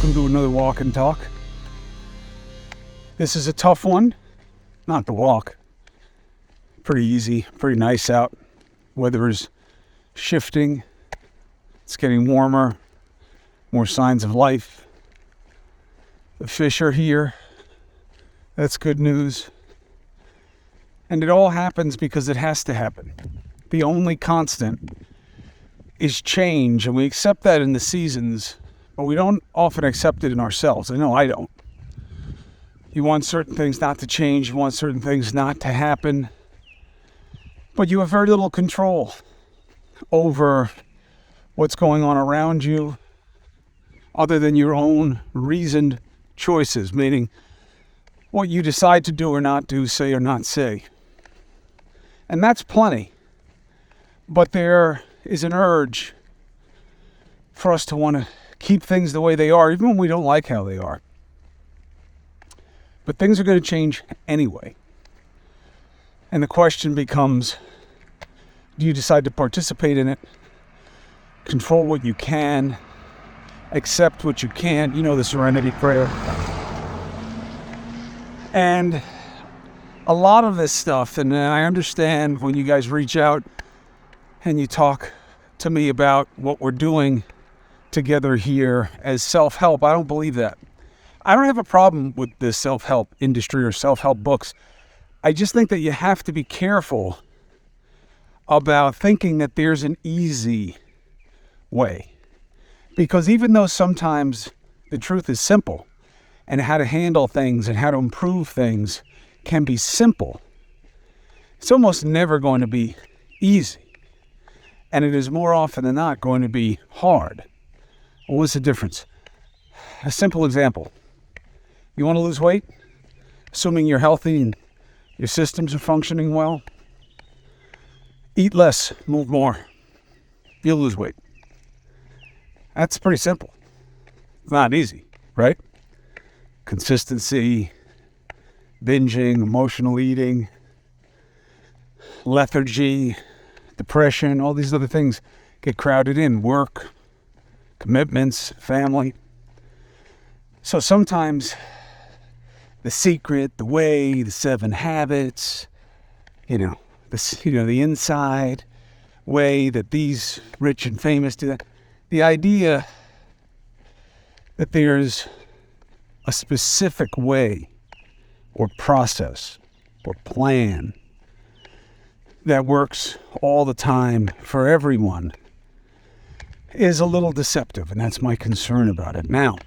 Welcome to another walk and talk. This is a tough one, not the walk. Pretty easy, pretty nice out. Weather is shifting. It's getting warmer, more signs of life. The fish are here. That's good news. And it all happens because it has to happen. The only constant is change, and we accept that in the seasons, but we don't often accept it in ourselves. I know I don't. You want certain things not to change, you want certain things not to happen, but you have very little control over what's going on around you other than your own reasoned choices, meaning what you decide to do or not do, say or not say. And that's plenty. But there is an urge for us to want to keep things the way they are, even when we don't like how they are. But things are going to change anyway. And the question becomes, do you decide to participate in it, control what you can, accept what you can't? You know the serenity prayer. And a lot of this stuff, and I understand when you guys reach out and you talk to me about what we're doing together here as self-help. I don't believe that. I don't have a problem with the self-help industry or self-help books. I just think that you have to be careful about thinking that there's an easy way. Because even though sometimes the truth is simple and how to handle things and how to improve things can be simple, it's almost never going to be easy. And it is more often than not going to be hard. Well, what's the difference? A simple example. You want to lose weight? Assuming you're healthy and your systems are functioning well, eat less, move more. You'll lose weight. That's pretty simple. It's not easy, right? Consistency, binging, emotional eating, lethargy, depression, all these other things get crowded in. Work, commitments, family. So sometimes the secret, the way, the 7 habits, the inside way that these rich and famous do that. The idea that there's a specific way or process or plan that works all the time for everyone is a little deceptive, and that's my concern about it. Now,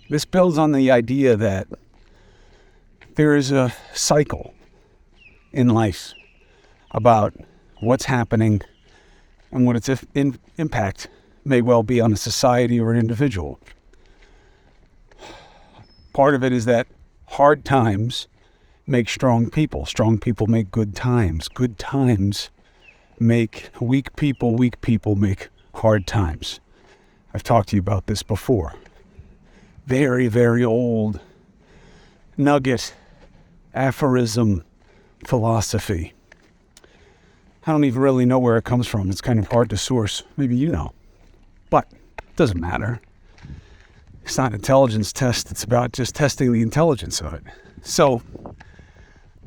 this builds on the idea that there is a cycle in life about what's happening and what its impact may well be on a society or an individual. Part of it is that hard times make strong people. Strong people make good times. Good times make weak people. Weak people make hard times. I've talked to you about this before. Very, very old nugget, aphorism, philosophy. I don't even really know where it comes from. It's kind of hard to source. Maybe you know. But it doesn't matter. It's not an intelligence test. It's about just testing the intelligence of it. So,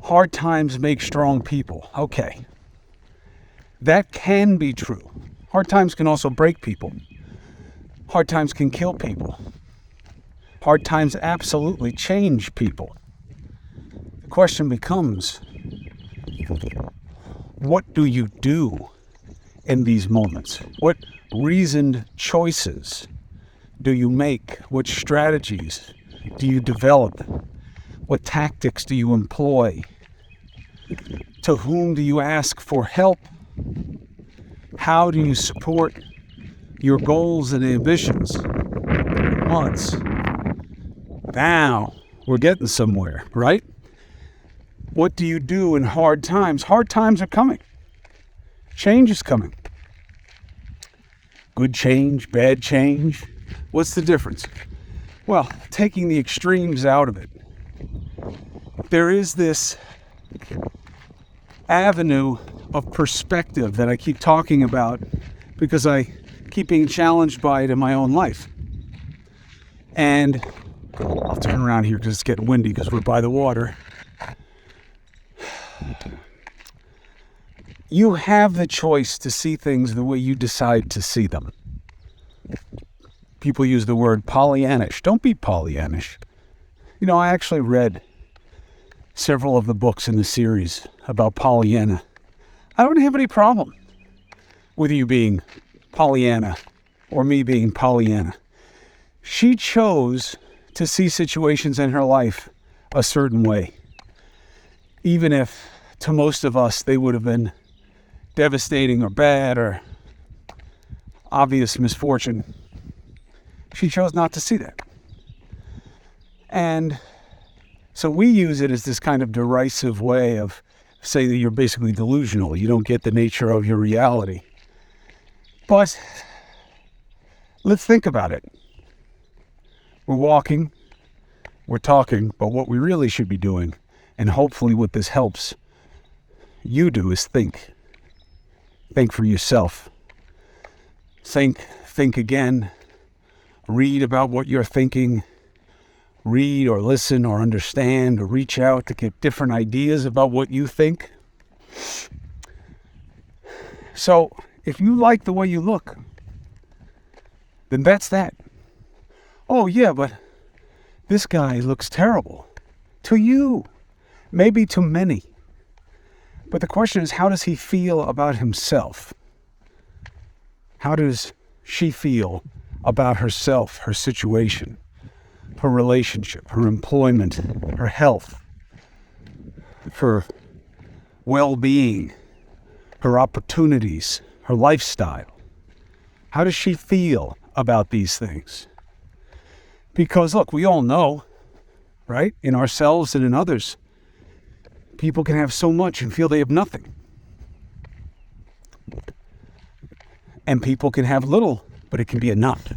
hard times make strong people. Okay. That can be true. Hard times can also break people. Hard times can kill people. Hard times absolutely change people. The question becomes, what do you do in these moments? What reasoned choices do you make? What strategies do you develop? What tactics do you employ? To whom do you ask for help? How do you support your goals and ambitions? Wants. Now we're getting somewhere, right? What do you do in hard times? Hard times are coming. Change is coming. Good change, bad change. What's the difference? Well, taking the extremes out of it, there is this avenue of perspective that I keep talking about because I keep being challenged by it in my own life. And I'll turn around here because it's getting windy because we're by the water. You have the choice to see things the way you decide to see them. People use the word Pollyannish. Don't be Pollyannish. You know, I actually read several of the books in the series about Pollyanna. I don't have any problem with you being Pollyanna or me being Pollyanna. She chose to see situations in her life a certain way, even if to most of us they would have been devastating or bad or obvious misfortune. She chose not to see that. And so we use it as this kind of derisive way of saying that you're basically delusional. You don't get the nature of your reality. But let's think about it. We're walking, we're talking, but what we really should be doing, and hopefully what this helps you do, is think. Think for yourself. Think again. Read about what you're thinking. Read or listen or understand or reach out to get different ideas about what you think. So, if you like the way you look, then that's that. Oh yeah, but this guy looks terrible. To you. Maybe to many. But the question is, how does he feel about himself? How does she feel about herself, her situation, her relationship, her employment, her health, her well-being, her opportunities, her lifestyle? How does she feel about these things? Because look, we all know, right, in ourselves and in others, people can have so much and feel they have nothing. And people can have little, but it can be enough.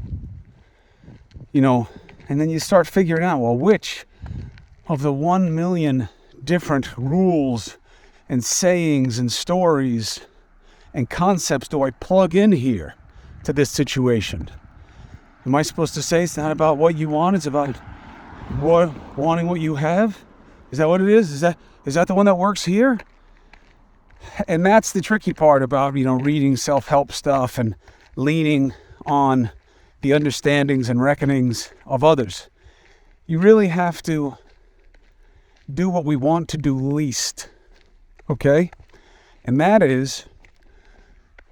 You know, and then you start figuring out, well, which of the 1 million different rules and sayings and stories and concepts do I plug in here to this situation? Am I supposed to say it's not about what you want, it's about wanting what you have? Is that what it is? Is that the one that works here? And that's the tricky part about, reading self-help stuff and leaning on the understandings and reckonings of others. You really have to do what we want to do least, okay? And that is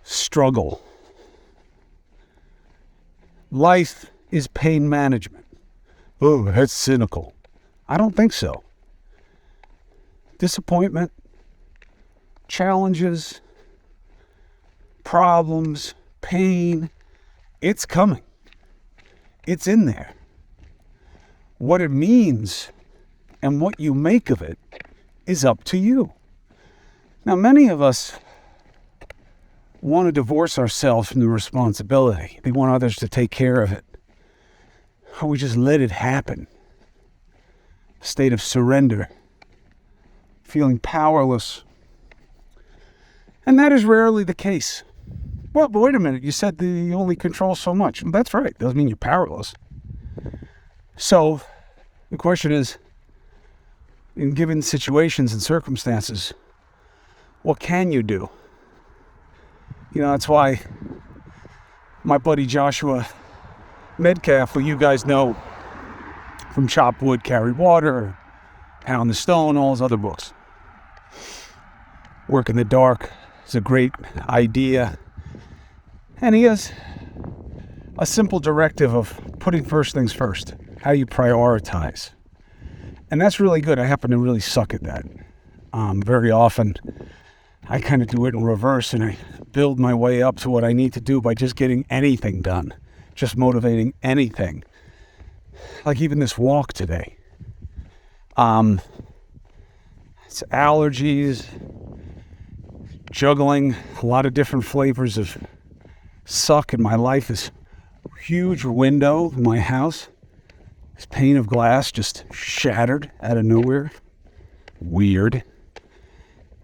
struggle. Life is pain management. Oh, that's cynical. I don't think so. Disappointment, challenges, problems, pain, it's coming. It's in there. What it means and what you make of it is up to you. Now, many of us want to divorce ourselves from the responsibility. They want others to take care of it. Or we just let it happen. A state of surrender. Feeling powerless. And that is rarely the case. Well, but wait a minute, you said that you only control so much. Well, that's right, doesn't mean you're powerless. So, the question is, in given situations and circumstances, what can you do? That's why my buddy Joshua Medcalf, who you guys know from Chop Wood, Carry Water, Pound the Stone, all his other books. Work in the Dark is a great idea. And he has a simple directive of putting first things first. How you prioritize. And that's really good. I happen to really suck at that. Very often, I kind of do it in reverse, and I build my way up to what I need to do by just getting anything done. Just motivating anything. Like even this walk today. It's allergies, juggling a lot of different flavors of suck in my life. This huge window in my house, this pane of glass just shattered out of nowhere. Weird.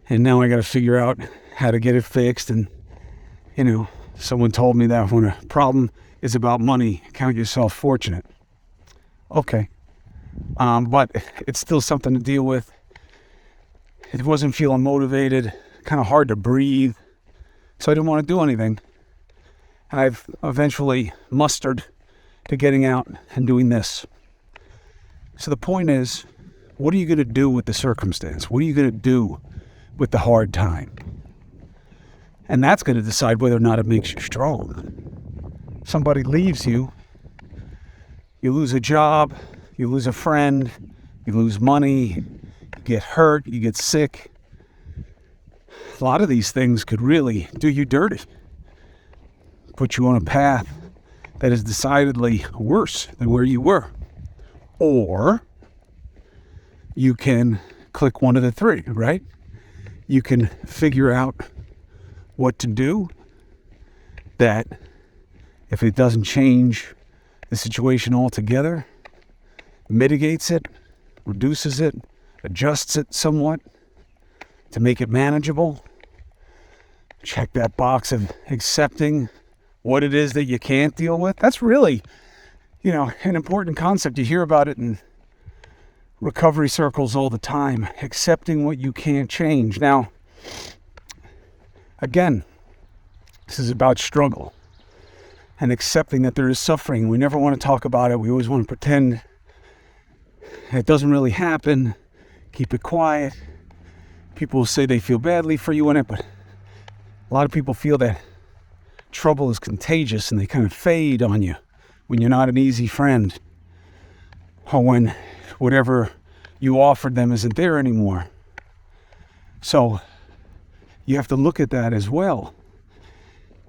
And now I got to figure out how to get it fixed. And, someone told me that when a problem is about money, count yourself fortunate. Okay. But it's still something to deal with. It wasn't feeling motivated, kind of hard to breathe. So I didn't want to do anything. And I've eventually mustered to getting out and doing this. So the point is, what are you going to do with the circumstance? What are you going to do with the hard time? And that's going to decide whether or not it makes you strong. Somebody leaves you, you lose a job, you lose a friend, you lose money, you get hurt, you get sick. A lot of these things could really do you dirty. Put you on a path that is decidedly worse than where you were. Or you can click one of the three, right? You can figure out what to do that, if it doesn't change the situation altogether, mitigates it, reduces it, adjusts it somewhat to make it manageable. Check that box of accepting what it is that you can't deal with. That's really, an important concept. You hear about it in recovery circles all the time. Accepting what you can't change. Now, again, this is about struggle and accepting that there is suffering. We never want to talk about it. We always want to pretend it doesn't really happen. Keep it quiet. People will say they feel badly for you in it, but a lot of people feel that trouble is contagious and they kind of fade on you when you're not an easy friend, or when whatever you offered them isn't there anymore. So you have to look at that as well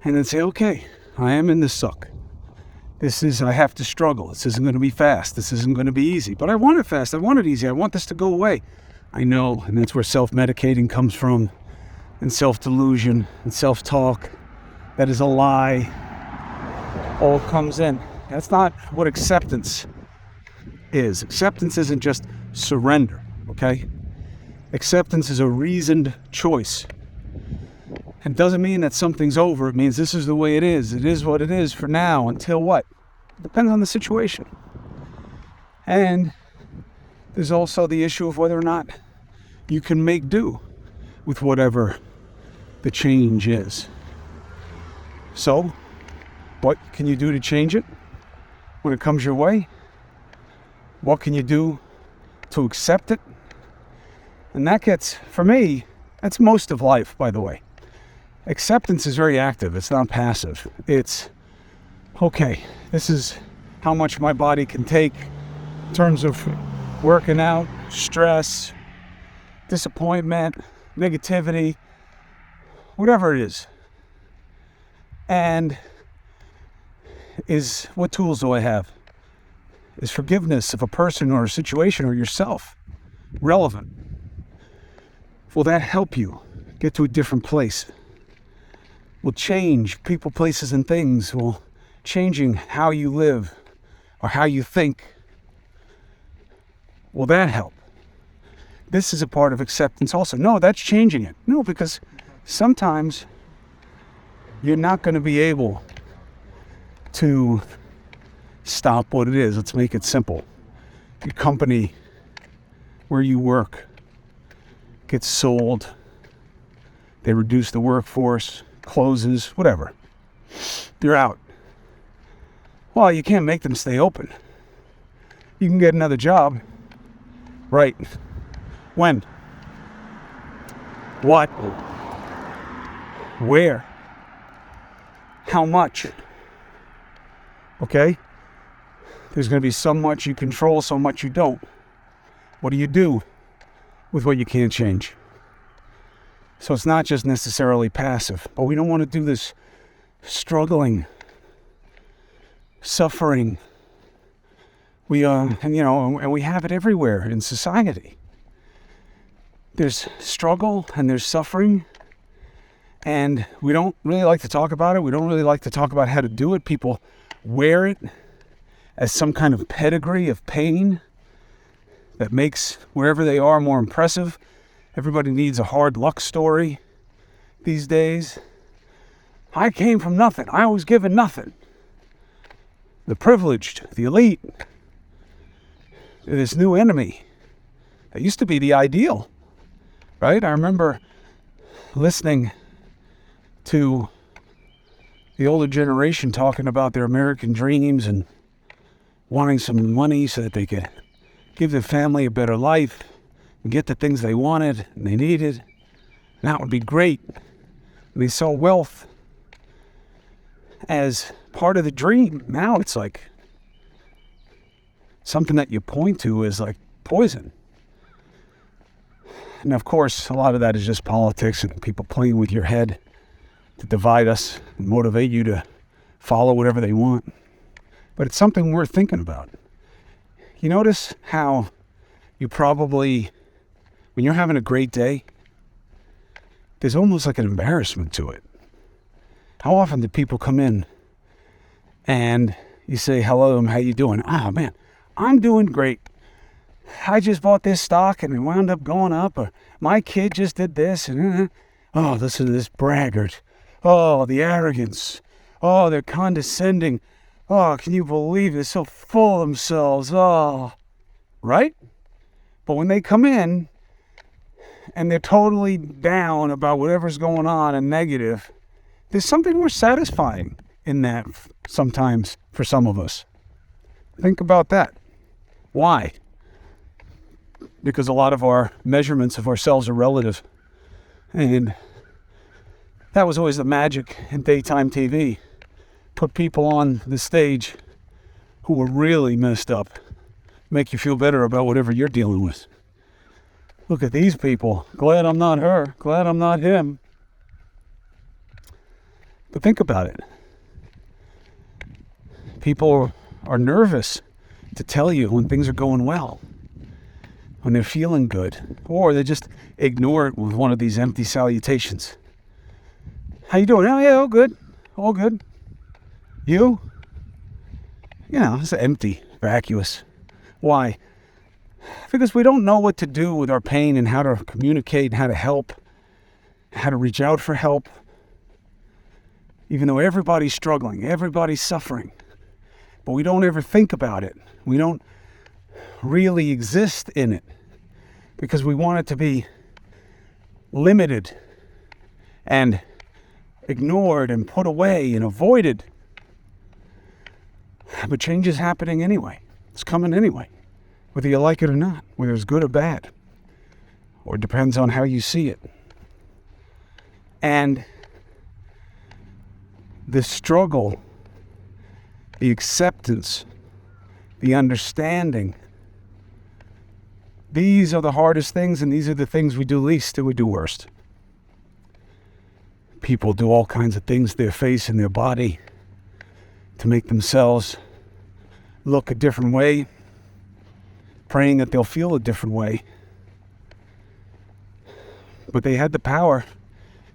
and then say, okay, I am in this suck. I have to struggle. This isn't going to be fast. This isn't going to be easy. But I want it fast. I want it easy. I want this to go away. I know, and that's where self-medicating comes from, and self-delusion, and self-talk. That is a lie. All comes in. That's not what acceptance is. Acceptance isn't just surrender, okay? Acceptance is a reasoned choice. It doesn't mean that something's over. It means this is the way it is. It is what it is for now. Until what? It depends on the situation. And there's also the issue of whether or not you can make do with whatever the change is. So, what can you do to change it when it comes your way? What can you do to accept it? And that gets, for me, that's most of life, by the way. Acceptance is very active. It's not passive. It's, okay, this is how much my body can take in terms of working out, stress, disappointment, negativity, whatever it is. And what tools do I have? Is forgiveness of a person or a situation or yourself relevant? Will that help you get to a different place? Will change people, places, and things. Will changing how you live or how you think, will that help? This is a part of acceptance also. No, that's changing it. No, because sometimes you're not going to be able to stop what it is. Let's make it simple. Your company where you work gets sold. They reduce the workforce, closes, whatever. They're out. Well, you can't make them stay open. You can get another job. Right. When? What? Where? How much? Okay? There's going to be so much you control, so much you don't. What do you do with what you can't change? So it's not just necessarily passive, but we don't want to do this struggling, suffering. And we have it everywhere in society. There's struggle and there's suffering, and we don't really like to talk about it. We don't really like to talk about how to do it. People wear it as some kind of pedigree of pain that makes wherever they are more impressive. Everybody needs a hard luck story these days. I came from nothing. I was given nothing. The privileged, the elite. this new enemy that used to be the ideal, right? I remember listening to the older generation talking about their American dreams and wanting some money so that they could give their family a better life and get the things they wanted and they needed. And that would be great. And they saw wealth as part of the dream. Now it's like something that you point to as like poison. And of course, a lot of that is just politics and people playing with your head to divide us and motivate you to follow whatever they want. But it's something worth thinking about. You notice how you probably, when you're having a great day, there's almost like an embarrassment to it. How often do people come in and you say, hello, how you doing? Ah, man, I'm doing great. I just bought this stock and it wound up going up. Or my kid just did this. And oh, listen to this braggart. Oh, the arrogance. Oh, they're condescending. Oh, can you believe it? They're so full of themselves. Oh, right? But when they come in and they're totally down about whatever's going on and negative, there's something more satisfying in that sometimes for some of us. Think about that. Why? Because a lot of our measurements of ourselves are relative. And that was always the magic in daytime TV. Put people on the stage who were really messed up. Make you feel better about whatever you're dealing with. Look at these people. Glad I'm not her. Glad I'm not him. But think about it. People are nervous to tell you when things are going well, when they're feeling good, or they just ignore it with one of these empty salutations. How you doing? Oh, yeah, all good. All good. You? You know, it's empty, vacuous. Why? Because we don't know what to do with our pain and how to communicate, how to help, how to reach out for help. Even though everybody's struggling, everybody's suffering. But we don't ever think about it. We don't really exist in it because we want it to be limited and ignored and put away and avoided. But change is happening anyway. It's coming anyway, whether you like it or not, whether it's good or bad, or it depends on how you see it. And the struggle, the acceptance, the understanding, these are the hardest things, and these are the things we do least and we do worst. People do all kinds of things to their face and their body to make themselves look a different way, praying that they'll feel a different way. But they had the power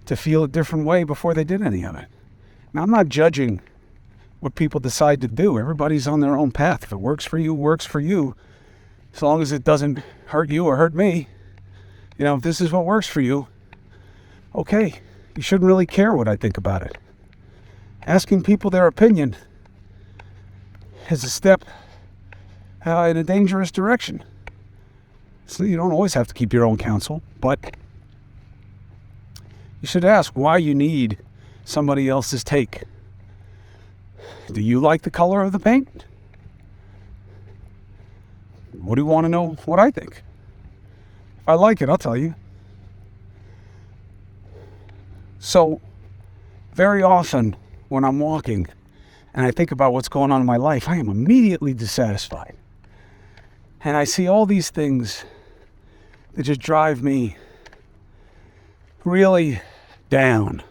to feel a different way before they did any of it. Now, I'm not judging what people decide to do. Everybody's on their own path. If it works for you, works for you. As long as it doesn't hurt you or hurt me. You know, if this is what works for you, okay. You shouldn't really care what I think about it. Asking people their opinion is a step in a dangerous direction. So you don't always have to keep your own counsel, but you should ask why you need somebody else's take. Do you like the color of the paint? What do you want to know what I think? If I like it, I'll tell you. So, very often when I'm walking and I think about what's going on in my life, I am immediately dissatisfied. And I see all these things that just drive me really down.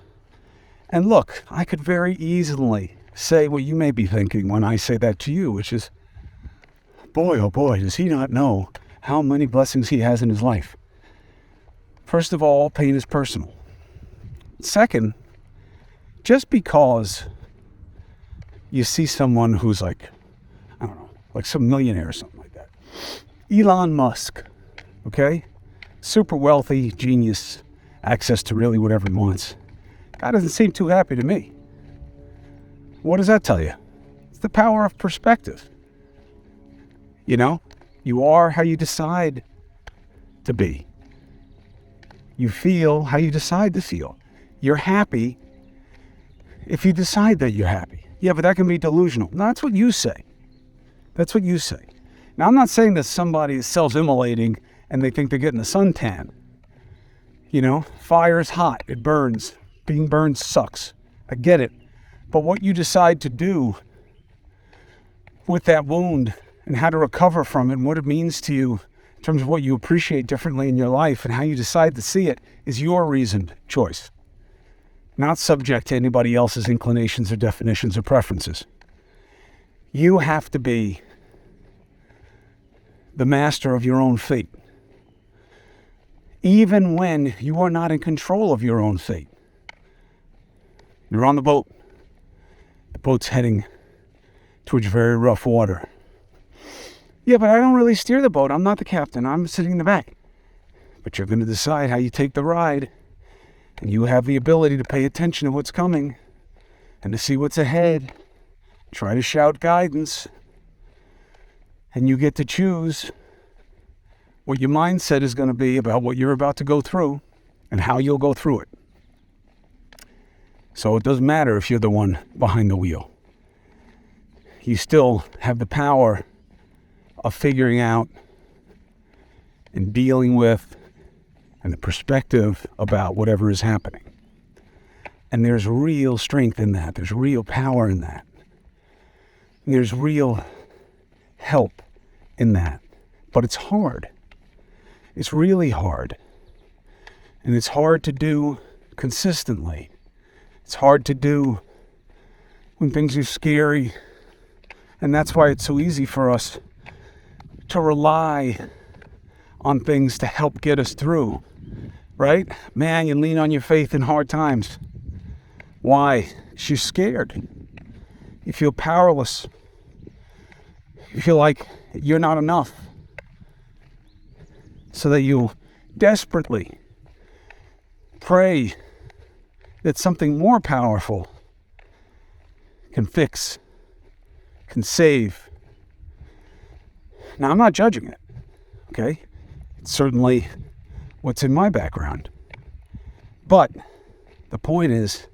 And look, I could very easily say what you may be thinking when I say that to you, which is, boy, oh boy, does he not know how many blessings he has in his life. First of all, pain is personal. Second, just because you see someone who's like, I don't know, like some millionaire or something like that. Elon Musk, okay? Super wealthy, genius, access to really whatever he wants. Guy doesn't seem too happy to me. What does that tell you? It's the power of perspective. You know, You are how you decide to be. You feel how you decide to feel. You're happy if you decide that you're happy. Yeah, but that can be delusional. No, that's what you say. That's what you say. Now, I'm not saying that somebody is self-immolating and they think they're getting a suntan. You know, fire is hot. It burns. Being burned sucks. I get it. But what you decide to do with that wound and how to recover from it and what it means to you in terms of what you appreciate differently in your life and how you decide to see it is your reasoned choice. Not subject to anybody else's inclinations or definitions or preferences. You have to be the master of your own fate, even when you are not in control of your own fate. You're on the boat. The boat's heading towards very rough water. Yeah, but I don't really steer the boat. I'm not the captain. I'm sitting in the back. But you're going to decide how you take the ride. And you have the ability to pay attention to what's coming and to see what's ahead. Try to shout guidance. And you get to choose what your mindset is going to be about what you're about to go through and how you'll go through it. So it doesn't matter if you're the one behind the wheel. You still have the power of figuring out and dealing with and the perspective about whatever is happening. And there's real strength in that. There's real power in that. And there's real help in that. But it's hard. It's really hard. And it's hard to do consistently. It's hard to do when things are scary. And that's why it's so easy for us to rely on things to help get us through. Right? Man, you lean on your faith in hard times. Why? You're scared. You feel powerless. You feel like you're not enough. So that you desperately pray that something more powerful can fix, can save. Now, I'm not judging it, okay? It's certainly what's in my background. But the point is,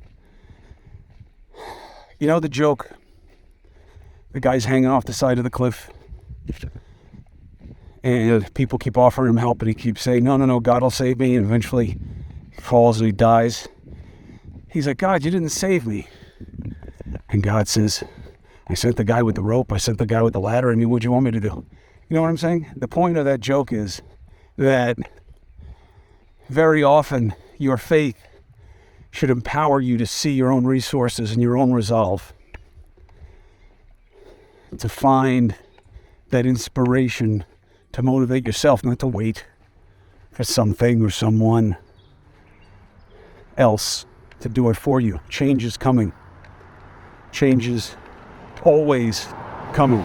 you know the joke, the guy's hanging off the side of the cliff, and people keep offering him help, and he keeps saying, no, God will save me, and eventually he falls and he dies. He's like, God, you didn't save me. And God says, I sent the guy with the rope, I sent the guy with the ladder, I mean, what'd you want me to do? You know what I'm saying? The point of that joke is that very often your faith should empower you to see your own resources and your own resolve, to find that inspiration to motivate yourself, not to wait for something or someone else to do it for you. Change is coming. Change is always coming.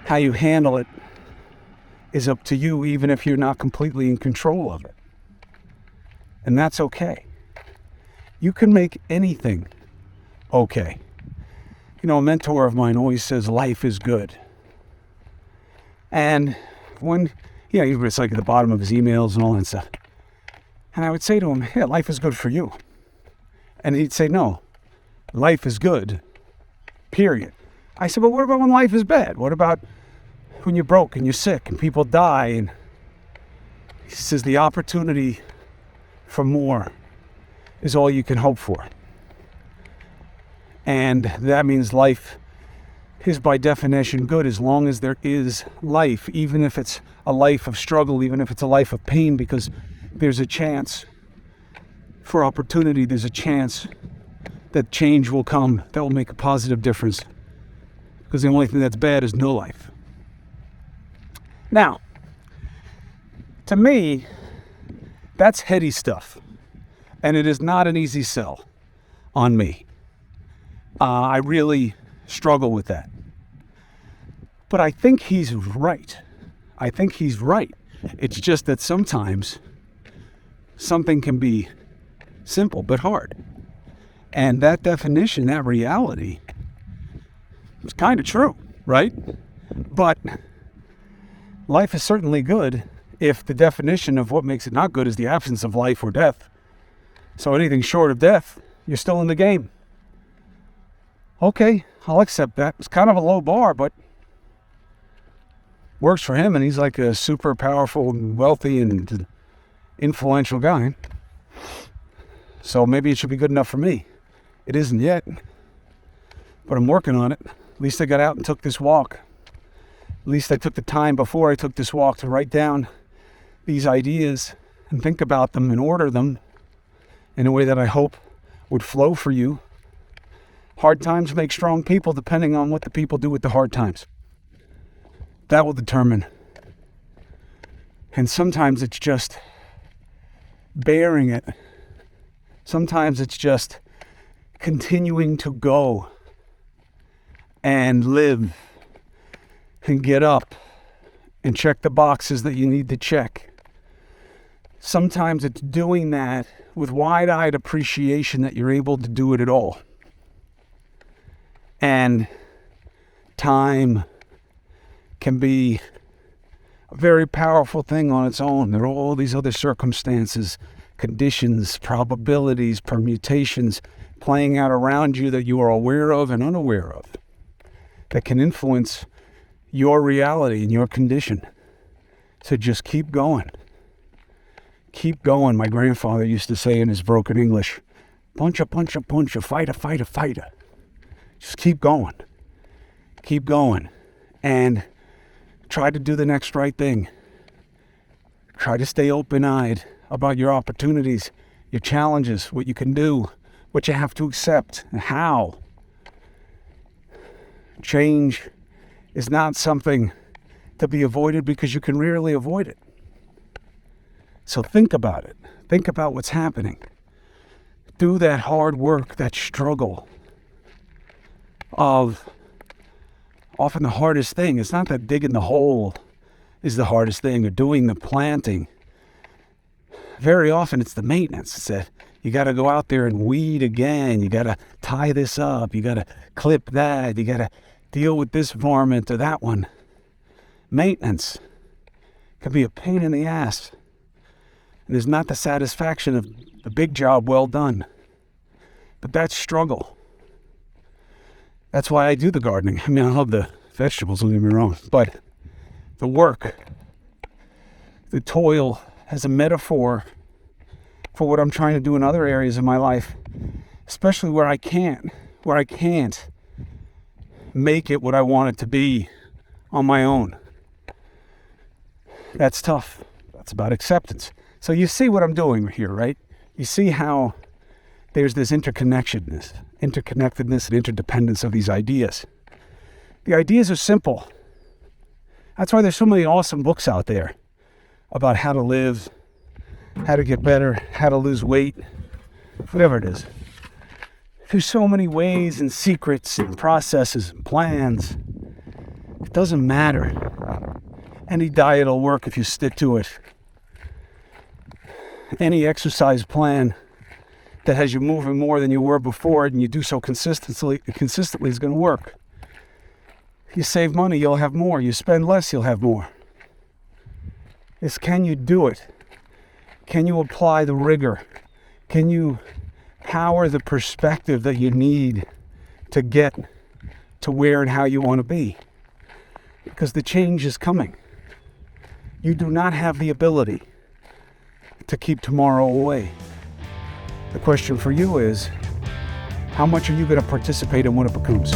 How you handle it is up to you, even if you're not completely in control of it. And that's okay. You can make anything okay. You know, a mentor of mine always says life is good. And when, it's like at the bottom of his emails and all that stuff. And I would say to him, yeah, life is good for you. And he'd say, no, life is good, period. I said, but what about when life is bad? What about when you're broke and you're sick and people die? And he says, the opportunity for more is all you can hope for. And that means life is by definition good as long as there is life, even if it's a life of struggle, even if it's a life of pain, because there's a chance for opportunity. There's a chance that change will come that will make a positive difference, because the only thing that's bad is no life. Now, to me, that's heady stuff, and it is not an easy sell on me. I really struggle with that. But I think he's right. It's just that sometimes something can be simple but hard. And that definition, that reality, is kind of true, right? But life is certainly good if the definition of what makes it not good is the absence of life or death. So anything short of death, you're still in the game. Okay, I'll accept that. It's kind of a low bar, but works for him, and he's like a super powerful, wealthy, and influential guy. So maybe it should be good enough for me. It isn't yet, but I'm working on it. At least I got out and took this walk. At least I took the time before I took this walk to write down these ideas and think about them and order them in a way that I hope would flow for you. Hard times make strong people, depending on what the people do with the hard times. That will determine. And sometimes it's just bearing it. Sometimes it's just continuing to go and live and get up and check the boxes that you need to check. Sometimes it's doing that with wide-eyed appreciation that you're able to do it at all. And time can be a very powerful thing on its own. There are all these other circumstances, conditions, probabilities, permutations playing out around you that you are aware of and unaware of that can influence your reality and your condition. So just keep going. Keep going, my grandfather used to say in his broken English. Puncha, puncha, puncha, fighter, fighter, fighter. Just keep going. Keep going. And try to do the next right thing. Try to stay open-eyed about your opportunities, your challenges, what you can do, what you have to accept, and how. Change is not something to be avoided because you can rarely avoid it. So think about it. Think about what's happening. Do that hard work, that struggle of often the hardest thing. It's not that digging the hole is the hardest thing or doing the planting. Very often it's the maintenance. It's that you got to go out there and weed again. You got to tie this up. You got to clip that. You got to deal with this varmint or that one. Maintenance can be a pain in the ass. And there's not the satisfaction of the big job well done. But that's struggle. That's why I do the gardening. I mean, I love the vegetables, don't get me wrong. But the work, the toil as a metaphor for what I'm trying to do in other areas of my life, especially where I can't make it what I want it to be on my own. That's tough. That's about acceptance. So you see what I'm doing here, right? You see how there's this interconnectedness and interdependence of these ideas. The ideas are simple. That's why there's so many awesome books out there about how to live, how to get better, how to lose weight, whatever it is. There's so many ways and secrets and processes and plans. It doesn't matter. Any diet will work if you stick to it. Any exercise plan that has you moving more than you were before and you do so consistently is going to work. You save money, you'll have more. You spend less, you'll have more. It's can you do it? Can you apply the rigor? Can you power the perspective that you need to get to where and how you want to be? Because the change is coming. You do not have the ability to keep tomorrow away. The question for you is, how much are you going to participate in what it becomes?